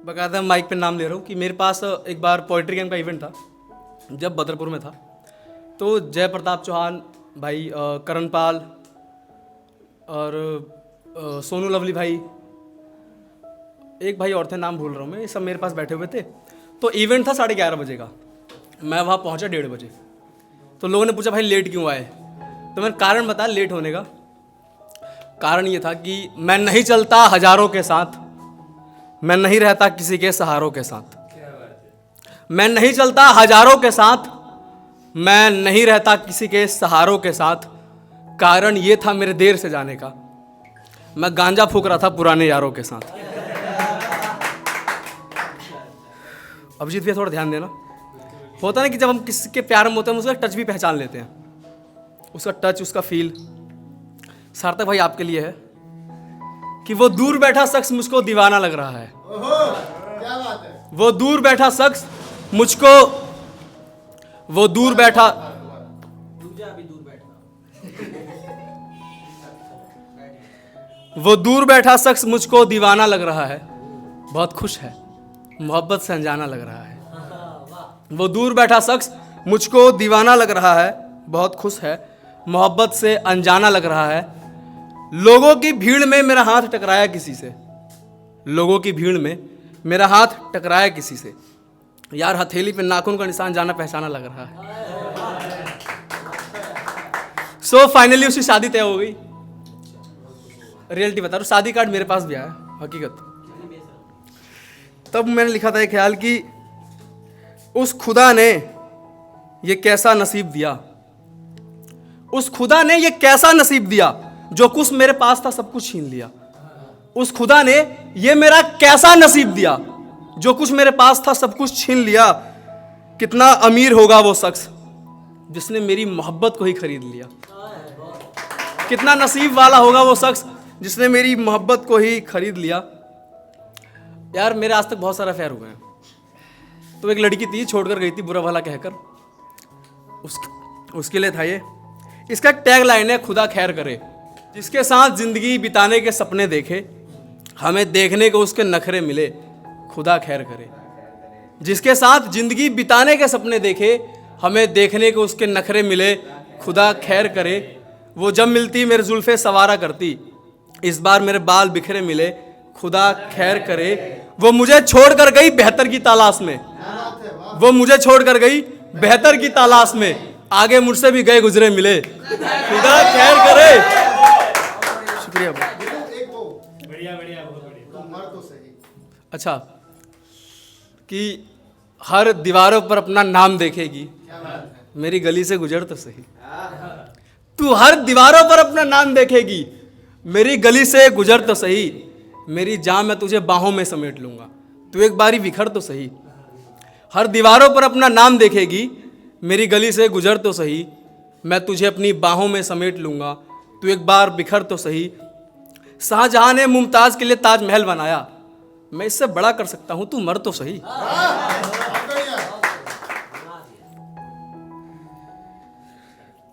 बाकायदा माइक पे नाम ले रहा हूँ कि मेरे पास एक बार पोइट्री गेम का इवेंट था जब बदरपुर में था। तो जय प्रताप चौहान भाई, करण पाल और सोनू लवली भाई, एक भाई और थे, नाम भूल रहा हूँ मैं, ये सब मेरे पास बैठे हुए थे। तो इवेंट था 11:30 बजे का, मैं वहाँ पहुँचा 1:30 बजे। तो लोगों ने पूछा भाई लेट क्यों आए, तो मैंने कारण बताया लेट होने का। कारण ये था कि मैं नहीं चलता हजारों के साथ, मैं नहीं रहता किसी के सहारों के साथ। मैं नहीं चलता हजारों के साथ, मैं नहीं रहता किसी के सहारों के साथ। कारण ये था मेरे देर से जाने का, मैं गांजा फूक रहा था पुराने यारों के साथ। अभिजीत भैया थोड़ा ध्यान देना। होता ना कि जब हम किसी के प्यार में होते हैं हम उसका टच भी पहचान लेते हैं, उसका टच, उसका फील। सार्थक भाई आपके लिए है कि वो दूर बैठा शख्स मुझको दीवाना लग रहा है। क्या बात है। वो दूर बैठा शख्स मुझको, वो दूर बैठा, वो दूर बैठा शख्स मुझको दीवाना लग रहा है, बहुत खुश है, मोहब्बत से अनजाना लग रहा है। वो दूर बैठा शख्स मुझको दीवाना लग रहा है, बहुत खुश है, मोहब्बत से अनजाना लग रहा है। लोगों की भीड़ में मेरा हाथ टकराया किसी से, लोगों की भीड़ में मेरा हाथ टकराया किसी से। यार हथेली पे नाखून का निशान जाना पहचाना लग रहा है। सो फाइनली उसकी शादी तय हो गई। रियलिटी बता रहा हूँ, शादी कार्ड मेरे पास भी आया, हकीकत। तब मैंने लिखा था एक ख्याल कि उस खुदा ने ये कैसा नसीब दिया, उस खुदा ने ये कैसा नसीब दिया, जो कुछ मेरे पास था सब कुछ छीन लिया। उस खुदा ने ये मेरा कैसा नसीब दिया, जो कुछ मेरे पास था सब कुछ छीन लिया। कितना अमीर होगा वो शख्स जिसने मेरी मोहब्बत को ही खरीद लिया। कितना नसीब वाला होगा वो शख्स जिसने मेरी मोहब्बत को ही खरीद लिया। यार मेरे आज तक बहुत सारे अफेयर हुए हैं। तो एक लड़की थी, छोड़कर गई थी बुरा भला कहकर, उसके लिए था ये। इसका टैग लाइन है खुदा खैर करे। जिसके साथ जिंदगी बिताने के सपने देखे, हमें देखने को उसके नखरे मिले, खुदा खैर करे। जिसके साथ जिंदगी बिताने के सपने देखे, हमें देखने को उसके नखरे मिले, खुदा खैर करे। वो जब मिलती मेरे जुल्फे सवारा करती, इस बार मेरे बाल बिखरे मिले, खुदा खैर करे। वो मुझे छोड़कर गई बेहतर की तलाश में, वो मुझे छोड़कर गई बेहतर की तलाश में, आगे मुझसे भी गए गुजरे मिले, खुदा खैर करे। शुक्रिया भाई। एक वो बढ़िया बढ़िया बहुत बढ़िया। तुम मर तो सही। अच्छा कि हर दीवारों पर अपना नाम देखेगी, मेरी गली से गुजर तो सही। तू हर दीवारों पर अपना नाम देखेगी, मेरी गली से गुजर तो सही। मेरी जान मैं तुझे बाहों में समेट लूंगा, तू एक बारी बिखर तो सही। हर दीवारों पर अपना नाम देखेगी, मेरी गली से गुजर तो सही। मैं तुझे अपनी बाहों में समेट लूंगा, तू एक बार बिखर तो सही। शाहजहां ने मुमताज के लिए ताजमहल बनाया, मैं इससे बड़ा कर सकता हूं, तू मर तो सही।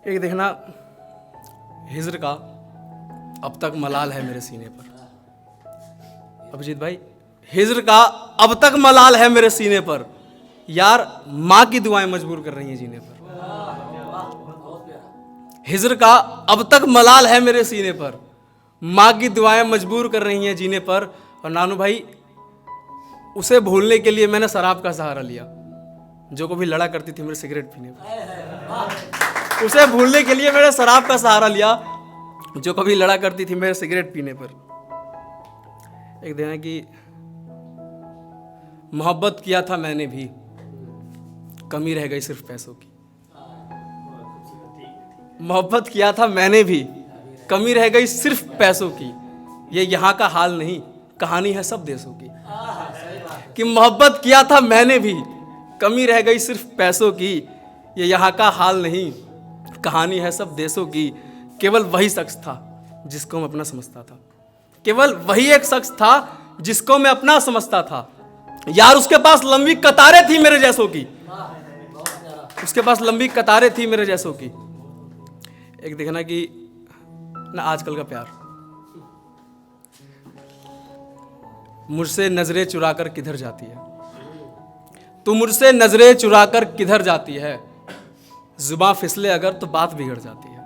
एक देखना, हिज्र का अब तक मलाल है मेरे सीने पर। अभिजीत भाई, हिज्र का अब तक मलाल है मेरे सीने पर। यार माँ की दुआएं मजबूर कर रही हैं जीने पर। हिज्र का अब तक मलाल है मेरे सीने पर, माँ की दुआएं मजबूर कर रही हैं जीने पर। और नानू भाई, उसे भूलने के लिए मैंने शराब का सहारा लिया, जो कभी लड़ा करती थी मेरे सिगरेट पीने पर। उसे भूलने के लिए मैंने शराब का सहारा लिया, जो कभी लड़ा करती थी मेरे सिगरेट पीने पर। एक दिन है कि मोहब्बत किया था मैंने भी, कमी रह गई सिर्फ पैसों की। मोहब्बत किया था मैंने भी, कमी रह गई सिर्फ पैसों की। ये यहाँ का हाल नहीं, कहानी है सब देशों की। कि मोहब्बत किया था मैंने भी, कमी रह गई सिर्फ पैसों की। ये यहाँ का हाल नहीं, कहानी है सब देशों की। केवल वही शख्स था जिसको मैं अपना समझता था, केवल वही एक शख्स था जिसको मैं अपना समझता था। यार उसके पास लंबी कतारें थी मेरे जैसों की, उसके पास लंबी कतारें थी मेरे जैसों की। एक देखना कि ना आजकल का प्यार, मुझसे नजरें चुराकर किधर जाती है, तू मुझसे नजरें चुराकर किधर जाती है, जुबां फिसले अगर तो बात बिगड़ जाती है।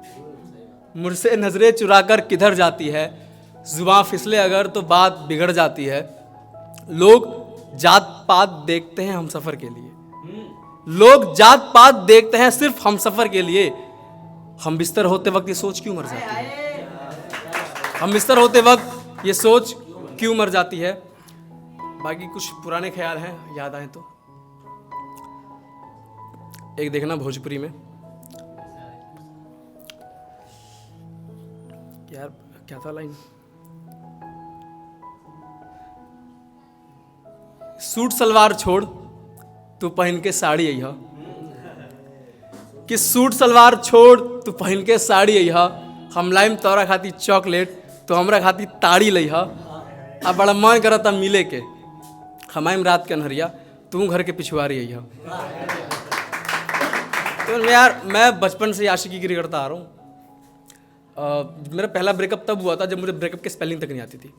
मुझसे नजरें चुराकर किधर जाती है, जुबां फिसले अगर तो बात बिगड़ जाती है। लोग जात पात देखते हैं हम सफर के लिए, लोग जात पात देखते हैं सिर्फ हम सफर के लिए। हम बिस्तर होते वक्त ये सोच क्यों मर जाती है, हम बिस्तर होते वक्त ये सोच क्यों मर जाती है। बाकी कुछ पुराने ख्याल हैं, याद आए तो एक देखना भोजपुरी में, यार क्या था लाइन, सूट सलवार छोड़ तू पहन के साड़ी अइहा, कि सूट सलवार छोड़ तू पहन के साड़ी अइहा। हम लाइम तोरा खाती चॉकलेट तो हमरा खाती ताड़ी लइहा। अब बड़ा मन करता मिले के, हमाइम रात के अनहरिया तू घर के पिछुआरी अइहा। तो यार मैं बचपन से आशिकी गिरी करता आ रहा हूँ। मेरा पहला ब्रेकअप तब हुआ था जब मुझे ब्रेकअप की स्पेलिंग तक नहीं आती थी।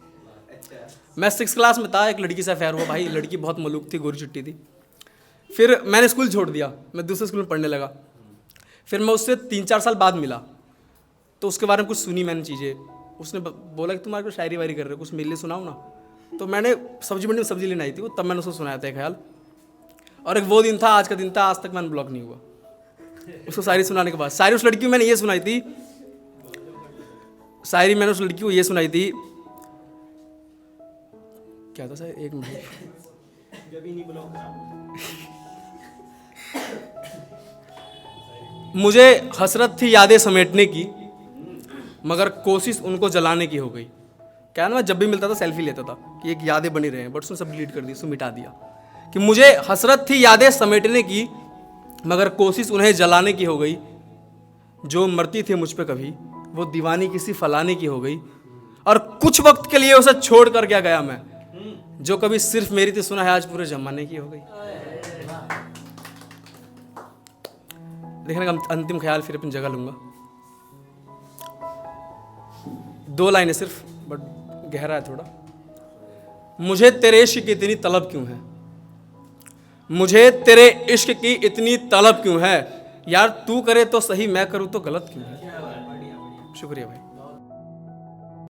मैं 6th क्लास में था, एक लड़की से अफेयर हुआ भाई, लड़की बहुत मलूक थी, गोरी चिट्टी थी। फिर मैंने स्कूल छोड़ दिया, मैं दूसरे स्कूल में पढ़ने लगा। फिर मैं उससे 3-4 साल बाद मिला तो उसके बारे में कुछ सुनी मैंने चीज़ें। उसने बोला कि तुम्हारे को शायरी वायरी कर रहे हो, कुछ मेरे लिए सुनाओ ना। तो मैंने सब्जी मंडी में सब्जी लेने आई थी वो, तब मैंने उसको सुनाया था एक ख्याल। और एक वो दिन था, आज का दिन था, आज तक मैंने ब्लॉक नहीं हुआ उसको शायरी सुनाने के बाद। शायरी उस लड़की को मैंने ये सुनाई थी, शायरी मैंने उस लड़की को ये सुनाई थी, क्या था सर, एक मिनट। मुझे हसरत थी यादें समेटने की, मगर कोशिश उनको जलाने की हो गई। क्या ना, मैं जब भी मिलता था सेल्फी लेता था कि एक यादें बनी रहे, बट उसने सब डिलीट कर दी, उसने मिटा दिया। कि मुझे हसरत थी यादें समेटने की, मगर कोशिश उन्हें जलाने की हो गई। जो मरती थी मुझ पे कभी, वो दीवानी किसी फलाने की हो गई। और कुछ वक्त के लिए उसे छोड़ कर क्या गया मैं, जो कभी सिर्फ मेरी थी सुना है आज पूरे जमाने की हो गई। देखने का अंतिम ख्याल फिर अपनी जगह लूंगा। 2 लाइनें सिर्फ, बट गहरा है थोड़ा। मुझे तेरे इश्क की इतनी तलब क्यों है, मुझे तेरे इश्क की इतनी तलब क्यों है, यार तू करे तो सही मैं करूं तो गलत क्यों है। शुक्रिया भाई।